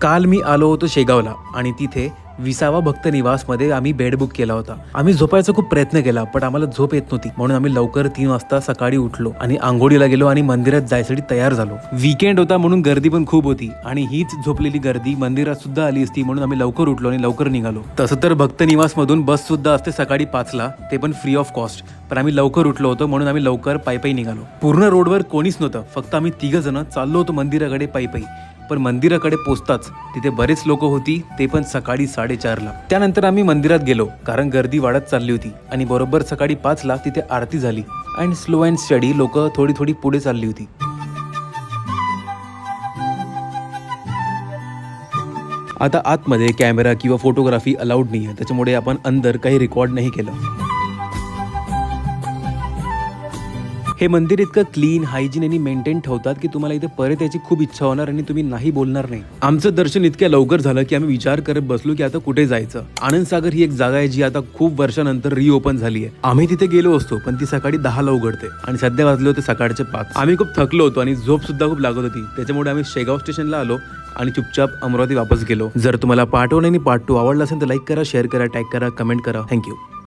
काल मी आलो होतो शेगावला आणि तिथे 20वा भक्त निवासमध्ये आम्ही बेड बुक केला होता. आम्ही झोपायचा खूप प्रयत्न केला पण आम्हाला झोप येत नव्हती, म्हणून आम्ही लवकर 3 वाजता सकाळी उठलो आणि आंघोळीला गेलो आणि मंदिरात जायसाठी तयार झालो. वीकेंड होता म्हणून गर्दी पण खूप होती आणि हीच झोपलेली गर्दी मंदिरात सुद्धा आली असती, म्हणून आम्ही लवकर उठलो आणि लवकर निघालो. तसं तर भक्त निवास मधून बस सुद्धा असते सकाळी 5ला, ते पण फ्री ऑफ कॉस्ट. पण आम्ही लवकर उठलो होतो म्हणून आम्ही लवकर पायी निघालो. पूर्ण रोडवर कोणीच नव्हतं, फक्त आम्ही 3 जण चाललो होतो मंदिराकडे पायी. पण मंदिराकडे पोचताच तिथे बरेच लोक होती, ते पण सकाळी 4:30ला. त्यानंतर आम्ही मंदिरात गेलो कारण गर्दी वाढत चालली होती आणि बरोबर सकाळी 5ला तिथे आरती झाली आणि स्लो अँड स्टडी लोक थोडी पुढे चालली होती. आता आतमध्ये कॅमेरा किंवा फोटोग्राफी अलाउड नाही आहे, त्याच्यामुळे आपण अंदर काही रेकॉर्ड नाही केलं. हे मंदिर इतकं क्लीन, हायजीन आणि मेंटेन ठेवतात की तुम्हाला इथे परत यायची खूप इच्छा होणार आणि तुम्ही नाही बोलणार नाही. आमचं दर्शन इतक्या लवकर झालं की आम्ही विचार करत बसलो की आता कुठे जायचं. आनंद सागर ही एक जागा आहे जी आता खूप वर्षानंतर रिओपन झाली आहे. आम्ही तिथे गेलो असतो पण ती सकाळी 10ला उघडते आणि सध्या वाजले होते सकाळचे 5. आम्ही खूप थकलो होतो आणि झोप सुद्धा खूप लागत होती, त्याच्यामुळे आम्ही शेगाव स्टेशनला आलो आणि चुपचाप अमरावती वापस गेलो. जर तुम्हाला पार्ट 1 आणि पार्ट 2 आवडला असेल तर लाईक करा, शेअर करा, टॅग करा, कमेंट करा. थँक्यू.